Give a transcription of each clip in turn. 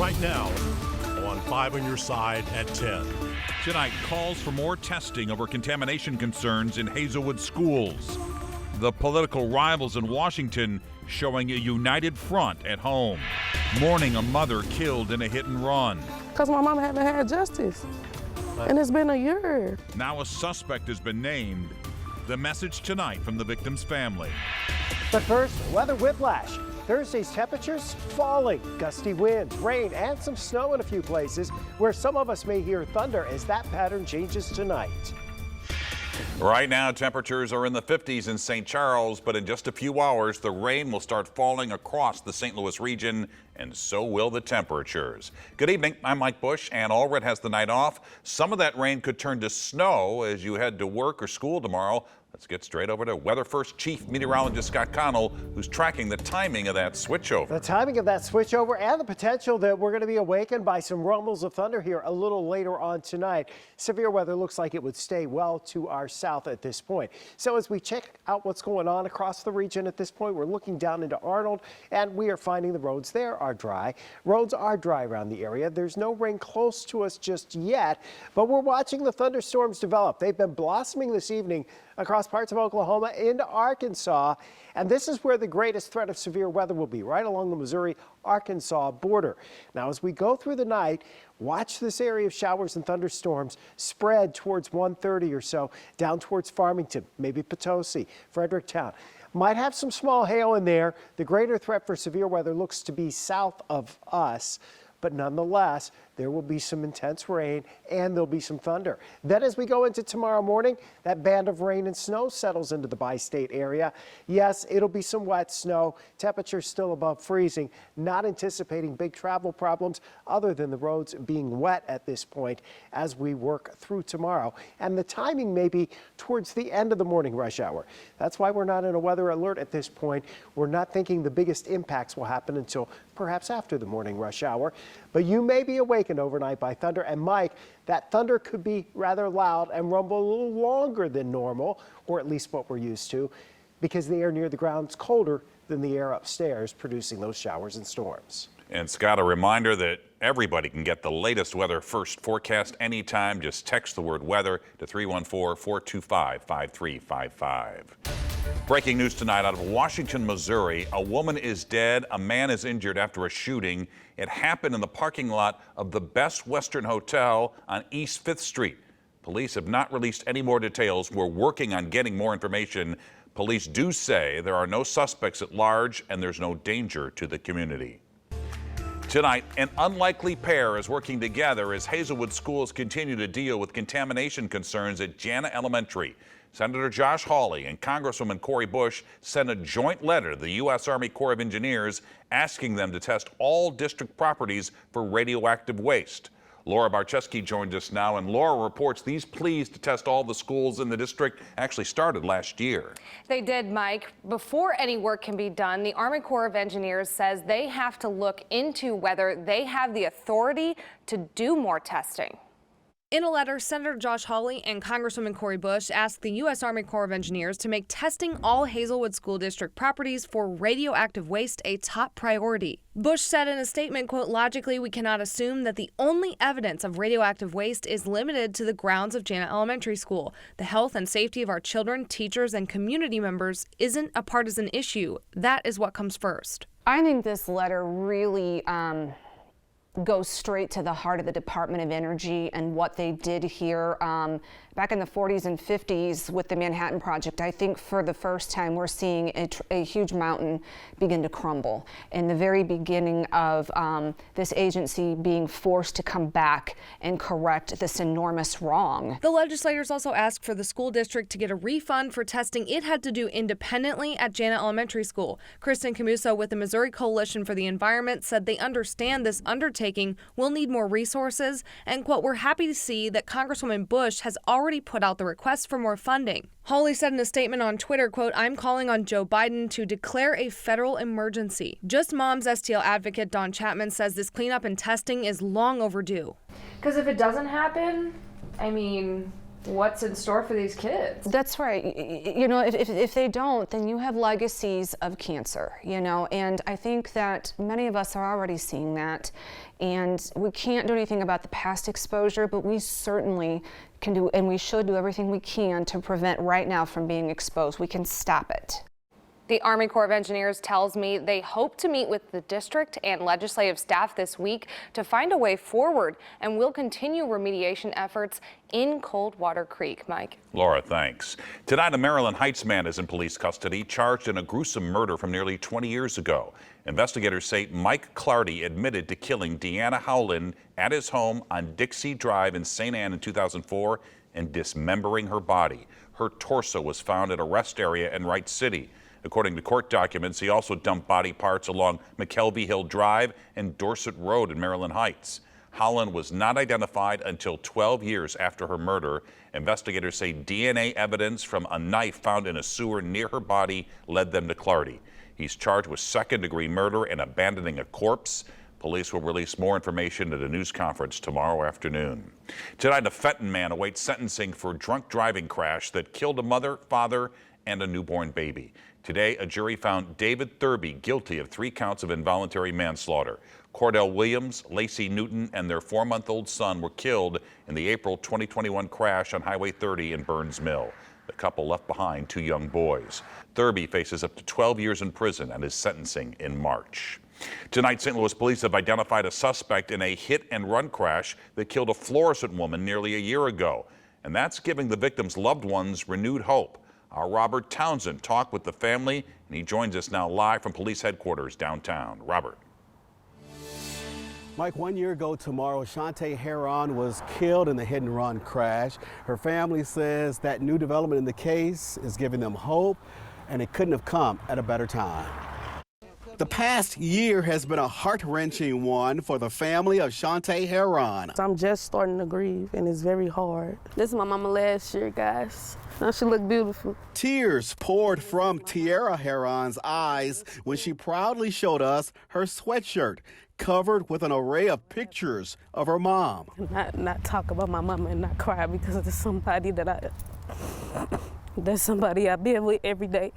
right now on 5 on Your Side at 10. Tonight, calls for more testing over contamination concerns in Hazelwood schools. The political rivals in Washington showing a united front at home. Mourning a mother killed in a hit and run. Because my mom haven't had justice. And it's been a year. Now a suspect has been named. The message tonight from the victim's family. But first, weather whiplash. Thursday's temperatures falling. Gusty winds, rain, and some snow in a few places where some of us may hear thunder as that pattern changes tonight. Right now, temperatures are in the 50s in St. Charles, but in just a few hours, the rain will start falling across the St. Louis region, and so will the temperatures. Good evening, I'm Mike Bush, and Allred has the night off. Some of that rain could turn to snow as you head to work or school tomorrow. Let's get straight over to Weather First Chief Meteorologist Scott Connell, who's tracking the timing of that switchover. The timing of that switchover and the potential that we're going to be awakened by some rumbles of thunder here a little later on tonight. Severe weather looks like it would stay well to our south at this point. So as we check out what's going on across the region at this point, we're looking down into Arnold, and we are finding the roads there are dry. Roads are dry around the area. There's no rain close to us just yet, but we're watching the thunderstorms develop. They've been blossoming this evening across parts of Oklahoma into Arkansas, and this is where the greatest threat of severe weather will be, right along the Missouri-Arkansas border. Now, as we go through the night, watch this area of showers and thunderstorms spread towards 1:30 or so, down towards Farmington, maybe Potosi, Fredericktown. Might have some small hail in there. The greater threat for severe weather looks to be south of us, but nonetheless, there will be some intense rain and there'll be some thunder. Then as we go into tomorrow morning, that band of rain and snow settles into the bi-state area. Yes, it'll be some wet snow. Temperatures still above freezing. Not anticipating big travel problems other than the roads being wet at this point as we work through tomorrow. And the timing may be towards the end of the morning rush hour. That's why we're not in a weather alert at this point. We're not thinking the biggest impacts will happen until perhaps after the morning rush hour. But you may be awakened overnight by thunder. And Mike, that thunder could be rather loud and rumble a little longer than normal, or at least what we're used to, because the air near the ground's colder than the air upstairs, producing those showers and storms. And Scott, a reminder that everybody can get the latest Weather First forecast anytime. Just text the word weather to 314-425-5355. Breaking news tonight out of Washington, Missouri. A woman is dead. A man is injured after a shooting. It happened in the parking lot of the Best Western Hotel on East 5th Street. Police have not released any more details. We're working on getting more information. Police do say there are no suspects at large and there's no danger to the community. Tonight, an unlikely pair is working together as Hazelwood schools continue to deal with contamination concerns at Jana Elementary. Senator Josh Hawley and Congresswoman Cori Bush sent a joint letter to the U.S. Army Corps of Engineers asking them to test all district properties for radioactive waste. Laura Barczewski joined us now, and Laura reports these pleas to test all the schools in the district actually started last year. They did, Mike. Before any work can be done, the Army Corps of Engineers says they have to look into whether they have the authority to do more testing. In a letter, Senator Josh Hawley and Congresswoman Cori Bush asked the U.S. Army Corps of Engineers to make testing all Hazelwood School District properties for radioactive waste a top priority. Bush said in a statement, quote, "Logically, we cannot assume that the only evidence of radioactive waste is limited to the grounds of Jana Elementary School. The health and safety of our children, teachers, and community members isn't a partisan issue. That is what comes first." I think this letter really goes straight to the heart of the Department of Energy and what they did here back in the 40s and 50s with the Manhattan Project. I think for the first time we're seeing a huge mountain begin to crumble in the very beginning of this agency being forced to come back and correct this enormous wrong. The legislators also asked for the school district to get a refund for testing it had to do independently at Jana Elementary School. Kristen Camuso with the Missouri Coalition for the Environment said they understand this undertaking will need more resources and, quote, "We're happy to see that Congresswoman Bush has already put out the request for more funding." Hawley said in a statement on Twitter, quote, "I'm calling on Joe Biden to declare a federal emergency." Just Mom's STL advocate Dawn Chapman says this cleanup and testing is long overdue. Because if it doesn't happen, I mean, what's in store for these kids. That's right. You know, if they don't, then you have legacies of cancer, you know, and I think that many of us are already seeing that, and we can't do anything about the past exposure, but we certainly can do, and we should do everything we can to prevent right now from being exposed. We can stop it. The Army Corps of Engineers tells me they hope to meet with the district and legislative staff this week to find a way forward, and will continue remediation efforts in Coldwater Creek. Mike. Laura, thanks. Tonight, a Maryland Heights man is in police custody, charged in a gruesome murder from nearly 20 years ago. Investigators say Mike Clardy admitted to killing Deanna Howland at his home on Dixie Drive in St. Anne in 2004 and dismembering her body. Her torso was found at a rest area in Wright City. According to court documents, he also dumped body parts along McKelvey Hill Drive and Dorset Road in Maryland Heights. Holland was not identified until 12 years after her murder. Investigators say DNA evidence from a knife found in a sewer near her body led them to Clardy. He's charged with second-degree murder and abandoning a corpse. Police will release more information at a news conference tomorrow afternoon. Tonight, a Fenton man awaits sentencing for a drunk driving crash that killed a mother, father, and a newborn baby. Today, a jury found David Thurby guilty of 3 counts of involuntary manslaughter. Cordell Williams, Lacey Newton, and their 4-month-old son were killed in the April 2021 crash on Highway 30 in Burns Mill. The couple left behind 2 young boys. Thurby faces up to 12 years in prison and is sentencing in March. Tonight, St. Louis police have identified a suspect in a hit-and-run crash that killed a Florissant woman nearly a year ago. And that's giving the victim's loved ones renewed hope. Our Robert Townsend talked with the family, and he joins us now live from police headquarters downtown. Robert. Mike, 1 year ago tomorrow, Shantae Heron was killed in the hit-and-run crash. Her family says that new development in the case is giving them hope, and it couldn't have come at a better time. The past year has been a heart-wrenching one for the family of Shantae Heron. I'm just starting to grieve, and it's very hard. This is my mama last year, guys. Now she look beautiful. Tears poured from Tiara Heron's eyes when she proudly showed us her sweatshirt covered with an array of pictures of her mom. Not talk about my mama and not cry, because there's somebody I be with every day.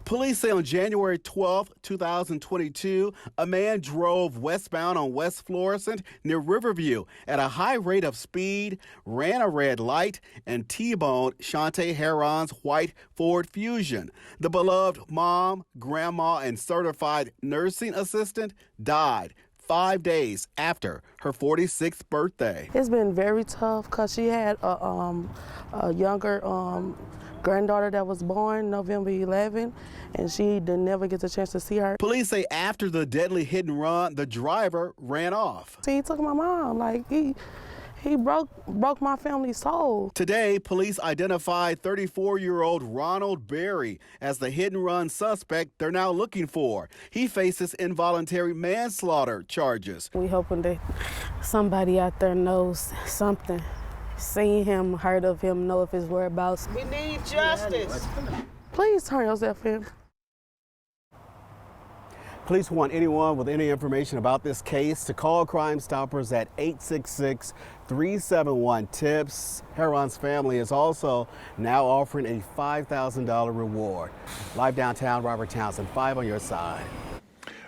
Police say on January 12, 2022, a man drove westbound on West Florissant near Riverview at a high rate of speed, ran a red light, and T-boned Shantae Heron's white Ford Fusion. The beloved mom, grandma, and certified nursing assistant died 5 days after her 46th birthday. It's been very tough because she had a younger granddaughter that was born November 11, and she didn't never get the chance to see her. Police say after the deadly hit and run, the driver ran off. See, he took my mom, like he broke my family's soul. Today, police identified 34-year-old Ronald Berry as the hit-and-run suspect they're now looking for. He faces involuntary manslaughter charges. We hoping that somebody out there knows something. Seen him, heard of him, know of his whereabouts. We need justice. Please turn yourself in. Police want anyone with any information about this case to call Crime Stoppers at 866-371-TIPS. Heron's family is also now offering a $5,000 reward. Live downtown, Robert Townsend, 5 on your side.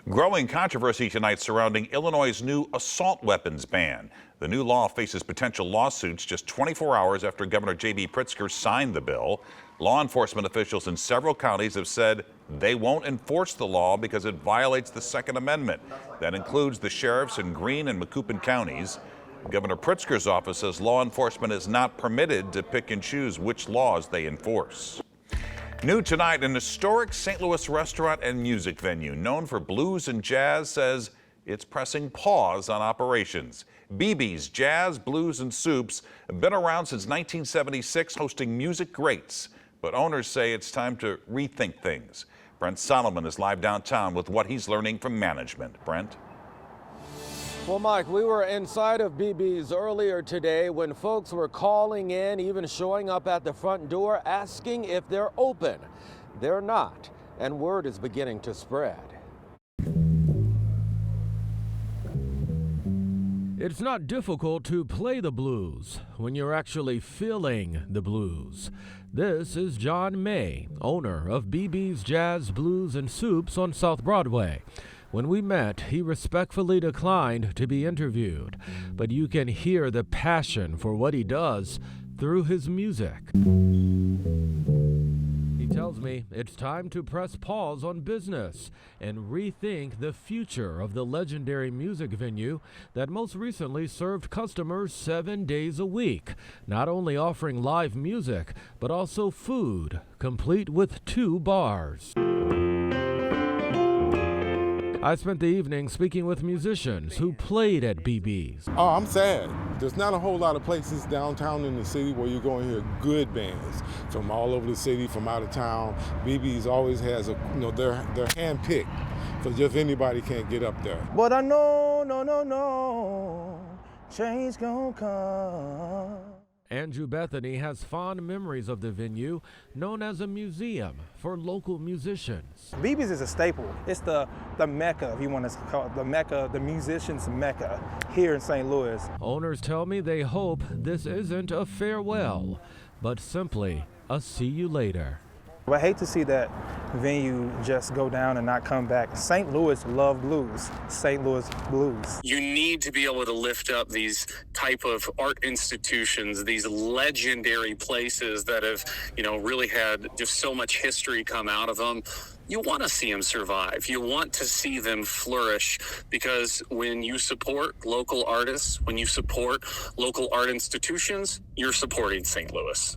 Growing controversy tonight surrounding Illinois' new assault weapons ban. The new law faces potential lawsuits just 24 hours after Governor J.B. Pritzker signed the bill. Law enforcement officials in several counties have said they won't enforce the law because it violates the Second Amendment. That includes the sheriffs in Greene and Macoupin counties. Governor Pritzker's office says law enforcement is not permitted to pick and choose which laws they enforce. New tonight, an historic St. Louis restaurant and music venue known for blues and jazz says it's pressing pause on operations. BB's Jazz, Blues, and Soups have been around since 1976, hosting music greats. But owners say it's time to rethink things. Brent Solomon is live downtown with what he's learning from management. Brent? Well, Mike, we were inside of BB's earlier today when folks were calling in, even showing up at the front door, asking if they're open. They're not, and word is beginning to spread. It's not difficult to play the blues when you're actually feeling the blues. This is John May, owner of BB's Jazz, Blues, and Soups on South Broadway. When we met, he respectfully declined to be interviewed, but you can hear the passion for what he does through his music. He tells me it's time to press pause on business and rethink the future of the legendary music venue that most recently served customers 7 days a week, not only offering live music, but also food, complete with 2 bars. I spent the evening speaking with musicians who played at BB's. Oh, I'm sad. There's not a whole lot of places downtown in the city where you go and hear good bands from all over the city, from out of town. BB's always has they're handpicked, so just anybody can't get up there. But I know, no, change gonna come. Andrew Bethany has fond memories of the venue, known as a museum for local musicians. BB's is a staple. It's the Mecca, if you want to call it, the Mecca, the musicians' Mecca here in St. Louis. Owners tell me they hope this isn't a farewell, but simply a see you later. I hate to see that venue just go down and not come back. St. Louis love blues, St. Louis blues. You need to be able to lift up these type of art institutions, these legendary places that have, really had just so much history come out of them. You want to see them survive. You want to see them flourish, because when you support local artists, when you support local art institutions, you're supporting St. Louis.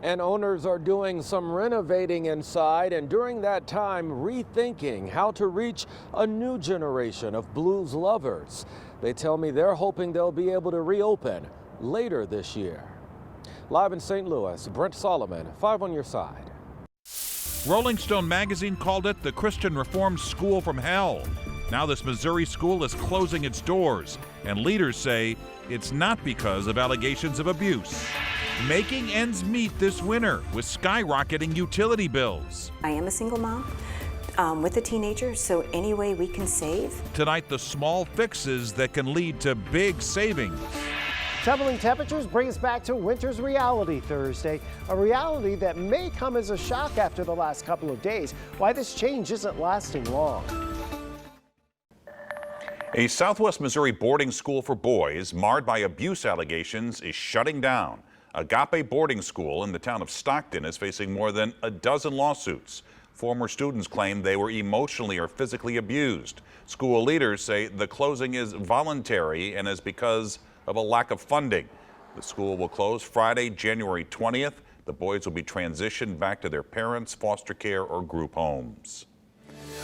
And owners are doing some renovating inside, and during that time rethinking how to reach a new generation of blues lovers. They tell me they're hoping they'll be able to reopen later this year. Live in St. Louis, Brent Solomon, 5 on your side. Rolling Stone magazine called it the Christian Reformed School from Hell. Now this Missouri school is closing its doors, and leaders say it's not because of allegations of abuse. Making ends meet this winter with skyrocketing utility bills. I am a single mom with a teenager, so any way we can save. Tonight, the small fixes that can lead to big savings. Tumbling temperatures bring us back to winter's reality Thursday, a reality that may come as a shock after the last couple of days. Why this change isn't lasting long. A Southwest Missouri boarding school for boys marred by abuse allegations is shutting down. Agape boarding school in the town of Stockton is facing more than a dozen lawsuits. Former students claim they were emotionally or physically abused. School leaders say the closing is voluntary and is because of a lack of funding. The school will close Friday, January 20th. The boys will be transitioned back to their parents, foster care, or group homes.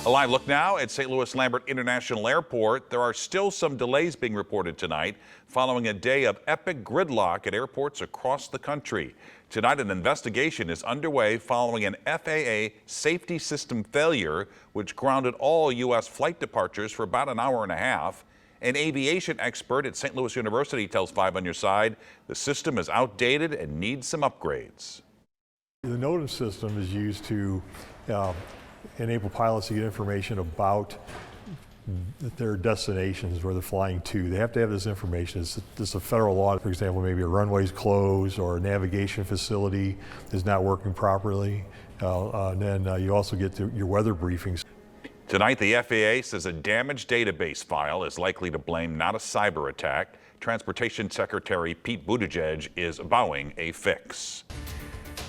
A live look now at St. Louis Lambert International Airport. There are still some delays being reported tonight following a day of epic gridlock at airports across the country. Tonight, an investigation is underway following an FAA safety system failure, which grounded all U.S. flight departures for about an hour and a half. An aviation expert at St. Louis University tells 5 on your side the system is outdated and needs some upgrades. The NOTAM system is used to enable pilots to get information about their destinations where they're flying to. They have to have this information. It's a federal law. For example, maybe a runway's closed or a navigation facility is not working properly. And then you also get your weather briefings. Tonight, the FAA says a damaged database file is likely to blame not a cyber attack. Transportation Secretary Pete Buttigieg is vowing a fix.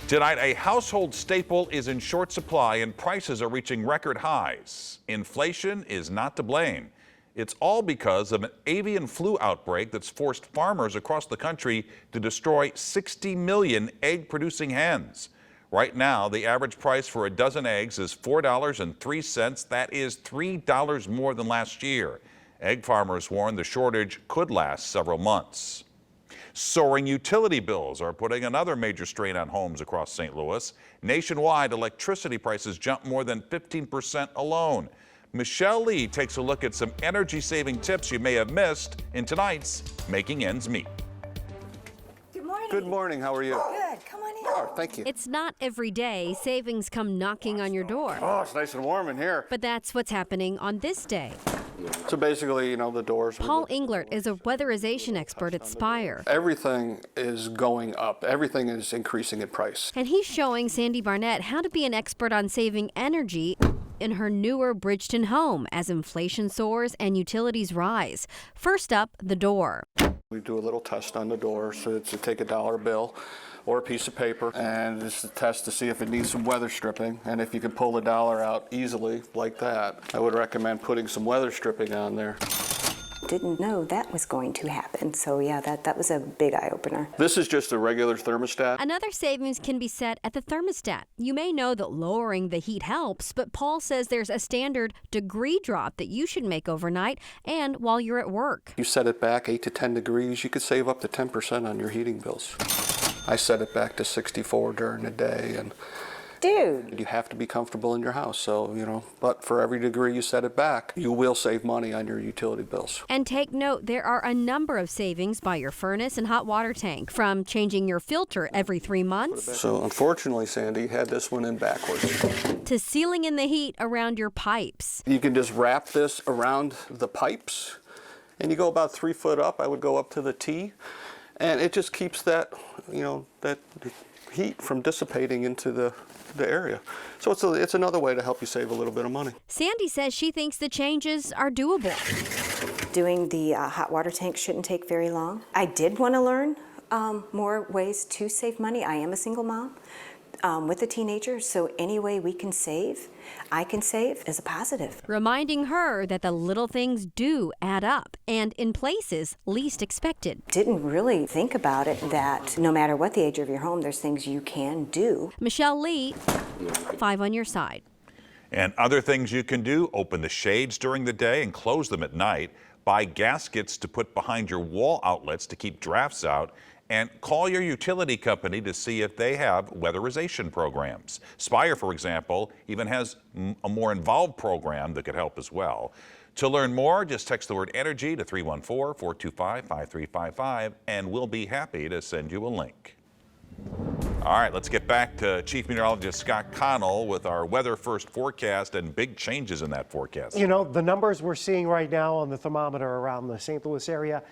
Tonight, a household staple is in short supply and prices are reaching record highs. Inflation is not to blame. It's all because of an avian flu outbreak that's forced farmers across the country to destroy 60 million egg-producing hens. Right now, the average price for a dozen eggs is $4.03. That is $3 more than last year. Egg farmers warn the shortage could last several months. Soaring utility bills are putting another major strain on homes across St. Louis. Nationwide, electricity prices jumped more than 15% alone. Michelle Lee takes a look at some energy-saving tips you may have missed in tonight's Making Ends Meet. Good morning. Good morning. How are you? Good. Come on in. Oh, thank you. It's not every day savings come knocking on your door. Oh, it's nice and warm in here. But that's what's happening on this day. So basically, the doors. Paul Englert is a weatherization expert at Spire. Everything is going up. Everything is increasing in price. And he's showing Sandy Barnett how to be an expert on saving energy in her newer Bridgeton home as inflation soars and utilities rise. First up, the door. We do a little test on the door, so it's to take a $1 bill or a piece of paper, and it's a test to see if it needs some weather stripping. And if you can pull the $1 out easily like that, I would recommend putting some weather stripping on there. Didn't know that was going to happen. So yeah, that was a big eye-opener. This is just a regular thermostat. Another savings can be set at the thermostat. You may know that lowering the heat helps, but Paul says there's a standard degree drop that you should make overnight and while you're at work. You set it back 8 to 10 degrees, you could save up to 10% on your heating bills. I set it back to 64 during the day, and dude, you have to be comfortable in your house, so, but for every degree you set it back, you will save money on your utility bills. And take note, there are a number of savings by your furnace and hot water tank, from changing your filter every 3 months. So unfortunately, Sandy, you had this one in backwards. To sealing in the heat around your pipes. You can just wrap this around the pipes, and you go about 3 foot up. I would go up to the T, and it just keeps that, that heat from dissipating into the area. So it's another way to help you save a little bit of money. Sandy says she thinks the changes are doable. Doing the hot water tank shouldn't take very long. I did want to learn more ways to save money. I am a single mom with a teenager, so any way we can save, I can save, is a positive. Reminding her that the little things do add up, and in places least expected. Didn't really think about it, that no matter what the age of your home, there's things you can do. Michelle Lee, 5 on your side. And other things you can do: open the shades during the day and close them at night, buy gaskets to put behind your wall outlets to keep drafts out, and call your utility company to see if they have weatherization programs. Spire, for example, even has a more involved program that could help as well. To learn more, just text the word energy to 314-425-5355, and we'll be happy to send you a link. All right, let's get back to Chief Meteorologist Scott Connell with our Weather First forecast and big changes in that forecast. The numbers we're seeing right now on the thermometer around the St. Louis area,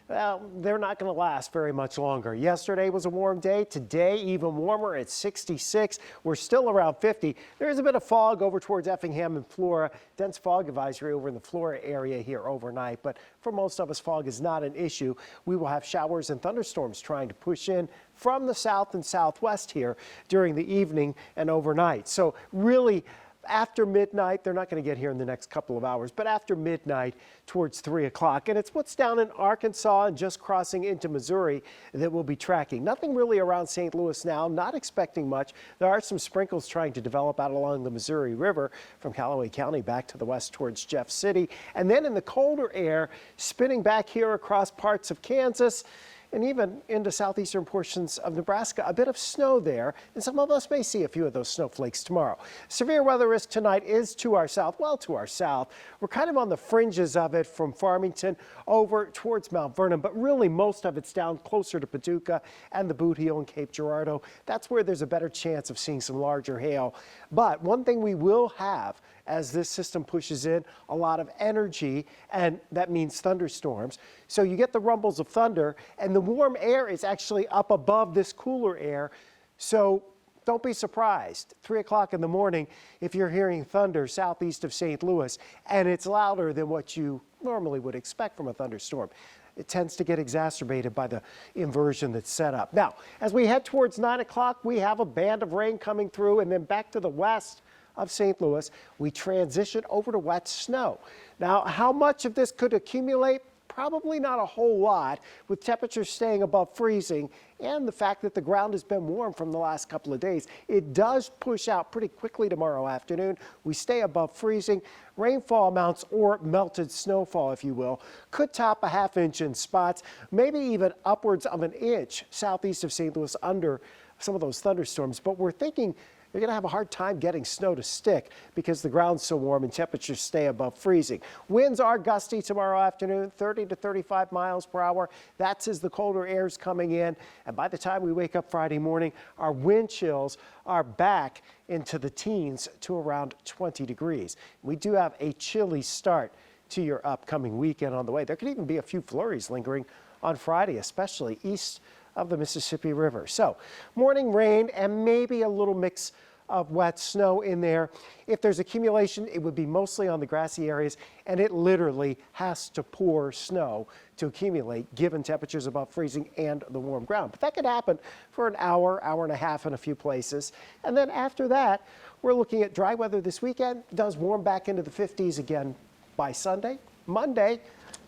well, they're not going to last very much longer. Yesterday was a warm day. Today, even warmer at 66. We're still around 50. There is a bit of fog over towards Effingham and Flora. Dense fog advisory over in the Flora area here overnight. But for most of us, fog is not an issue. We will have showers and thunderstorms trying to push in from the south and southwest here during the evening and overnight. So really, after midnight, they're not going to get here in the next couple of hours, but after midnight towards 3 o'clock. And it's what's down in Arkansas and just crossing into Missouri that we'll be tracking. Nothing really around St. Louis now, not expecting much. There are some sprinkles trying to develop out along the Missouri River from Callaway County back to the west towards Jeff City. And then in the colder air, spinning back here across parts of Kansas and even into southeastern portions of Nebraska, a bit of snow there, and some of us may see a few of those snowflakes tomorrow. Severe weather risk tonight is to our south. Well, to our south, we're kind of on the fringes of it from Farmington over towards Mount Vernon, but really most of it's down closer to Paducah and the Boot Heel and Cape Girardeau. That's where there's a better chance of seeing some larger hail. But one thing we will have as this system pushes in, a lot of energy, and that means thunderstorms. So you get the rumbles of thunder, and the warm air is actually up above this cooler air. So don't be surprised. 3 o'clock in the morning, if you're hearing thunder southeast of St. Louis, and it's louder than what you normally would expect from a thunderstorm. It tends to get exacerbated by the inversion that's set up. Now, as we head towards 9 o'clock, we have a band of rain coming through, and then back to the west of St. Louis, we transition over to wet snow. Now, how much of this could accumulate? Probably not a whole lot, with temperatures staying above freezing and the fact that the ground has been warm from the last couple of days. It does push out pretty quickly tomorrow afternoon. We stay above freezing. Rainfall amounts, or melted snowfall, if you will, could top a ½ inch in spots, maybe even upwards of an inch southeast of St. Louis under some of those thunderstorms. But we're thinking you're going to have a hard time getting snow to stick because the ground's so warm and temperatures stay above freezing. Winds are gusty tomorrow afternoon, 30 to 35 miles per hour. That's as the colder air's coming in. And by the time we wake up Friday morning, our wind chills are back into the teens to around 20 degrees. We do have a chilly start to your upcoming weekend on the way. There could even be a few flurries lingering on Friday, especially east of the Mississippi River. So morning rain and maybe a little mix of wet snow in there. If there's accumulation, it would be mostly on the grassy areas, and it literally has to pour snow to accumulate given temperatures above freezing and the warm ground. But that could happen for an hour, hour and a half in a few places. And then after that, we're looking at dry weather this weekend. It does warm back into the 50s again by Sunday. Monday,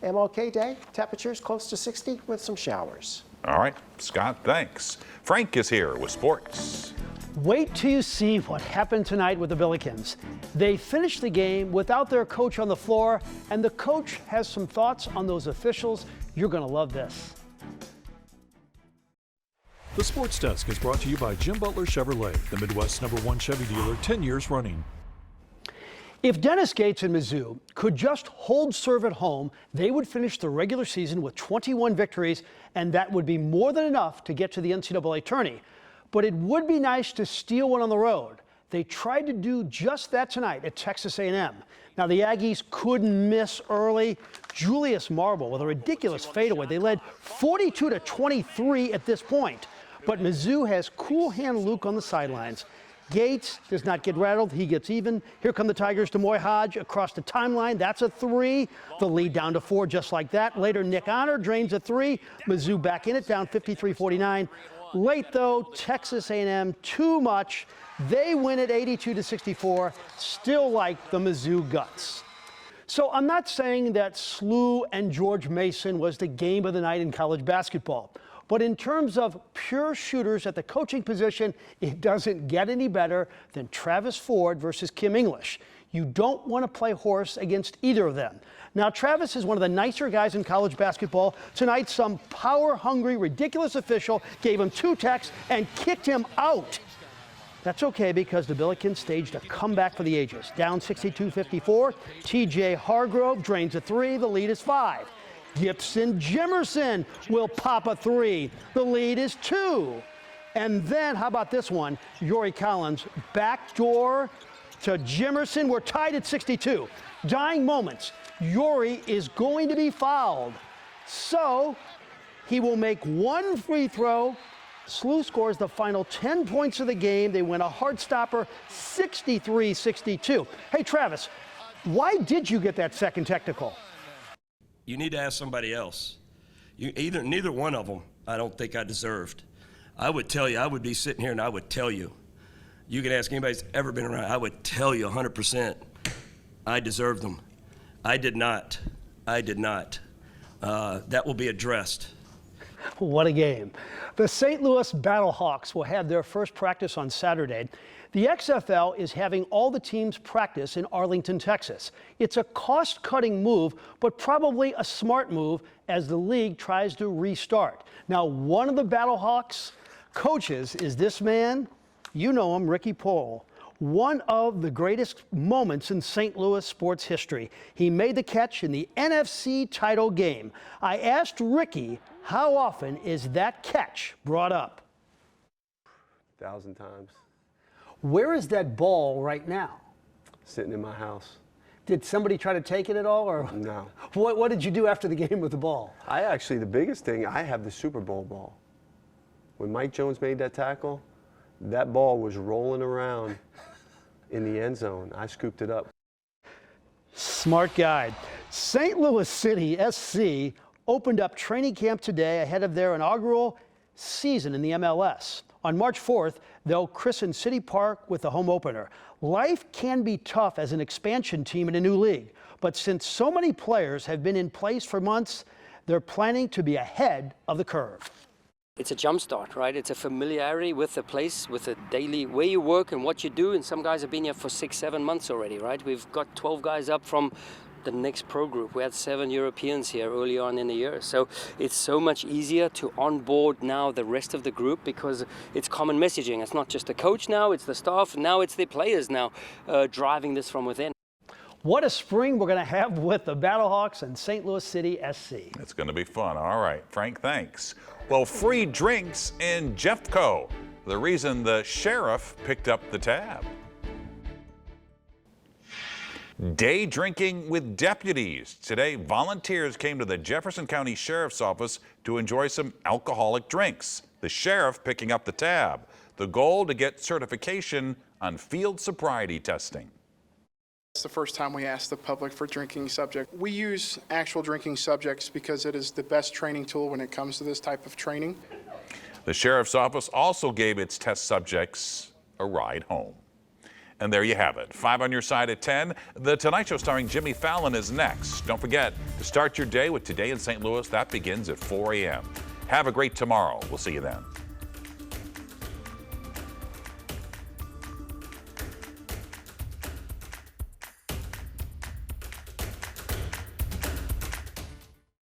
MLK Day, temperatures close to 60 with some showers. All right, Scott, thanks. Frank is here with sports. Wait till you see what happened tonight with the Billikens. They finished the game without their coach on the floor, and the coach has some thoughts on those officials. You're going to love this. The Sports Desk is brought to you by Jim Butler Chevrolet, the Midwest's #1 Chevy dealer, 10 years running. If Dennis Gates and Mizzou could just hold serve at home, they would finish the regular season with 21 victories, and that would be more than enough to get to the NCAA tourney. But it would be nice to steal one on the road. They tried to do just that tonight at Texas A&M. Now, the Aggies couldn't miss early. Julius Marble with a ridiculous fadeaway. They led 42-23 at this point. But Mizzou has cool hand Luke on the sidelines. Gates does not get rattled. He gets even. Here come the Tigers to Moy Hodge across the timeline. That's a 3. The lead down to 4 just like that. Later, Nick Honor drains a 3. Mizzou back in it, down 53-49. Late, though, Texas A&M too much. They win it 82-64. Still like the Mizzou guts. So I'm not saying that SLU and George Mason was the game of the night in college basketball. But in terms of pure shooters at the coaching position, it doesn't get any better than Travis Ford versus Kim English. You don't want to play horse against either of them. Now, Travis is one of the nicer guys in college basketball. Tonight, some power-hungry, ridiculous official gave him 2 techs and kicked him out. That's okay because the Billikens staged a comeback for the ages. Down 62-54, TJ Hargrove drains a 3. The lead is 5. Gibson Jimerson will pop a 3. The lead is 2. And then, how about this one? Yori Collins, backdoor to Jimerson. We're tied at 62. Dying moments. Yori is going to be fouled. So he will make 1 free throw. SLU scores the final 10 points of the game. They win a hard stopper, 63-62. Hey, Travis, why did you get that second technical? You need to ask somebody else. Neither one of them, I don't think I deserved. I would tell you, I would be sitting here and I would tell you. You can ask anybody that's ever been around, I would tell you 100%. I deserved them. I did not. I did not. That will be addressed. What a game. The St. Louis Battlehawks will have their first practice on Saturday. The XFL is having all the teams practice in Arlington, Texas. It's a cost-cutting move, but probably a smart move as the league tries to restart. Now, one of the Battlehawks coaches is this man. You know him, Ricky Pohl. One of the greatest moments in St. Louis sports history. He made the catch in the NFC title game. I asked Ricky, how often is that catch brought up? 1,000 times. Where is that ball right now? Sitting in my house. Did somebody try to take it at all? Or no. What did you do after the game with the ball? The biggest thing, I have the Super Bowl ball. When Mike Jones made that tackle, that ball was rolling around in the end zone. I scooped it up. Smart guy. St. Louis City SC opened up training camp today ahead of their inaugural season in the MLS. On March 4th, they'll christen City Park with the home opener. Life can be tough as an expansion team in a new league, but since so many players have been in place for months, they're planning to be ahead of the curve. It's a jump start, right? It's a familiarity with the place, with the daily way you work and what you do. And some guys have been here for 6-7 months already, right? We've got 12 guys up from the next pro group. We had 7 Europeans here early on in the year. So it's so much easier to onboard now the rest of the group because it's common messaging. It's not just the coach now, it's the staff, now it's the players now driving this from within. What a spring we're going to have with the Battlehawks and St. Louis City SC. It's going to be fun. All right, Frank, thanks. Well, free drinks in Jeffco. The reason the sheriff picked up the tab. Day drinking with deputies. Today, volunteers came to the Jefferson County Sheriff's Office to enjoy some alcoholic drinks. The sheriff picking up the tab. The goal to get certification on field sobriety testing. It's the first time we ask the public for drinking subject. We use actual drinking subjects because it is the best training tool when it comes to this type of training. The sheriff's office also gave its test subjects a ride home. And there you have it. 5 on your side at 10. The Tonight Show starring Jimmy Fallon is next. Don't forget to start your day with Today in St. Louis. That begins at 4 a.m. Have a great tomorrow. We'll see you then.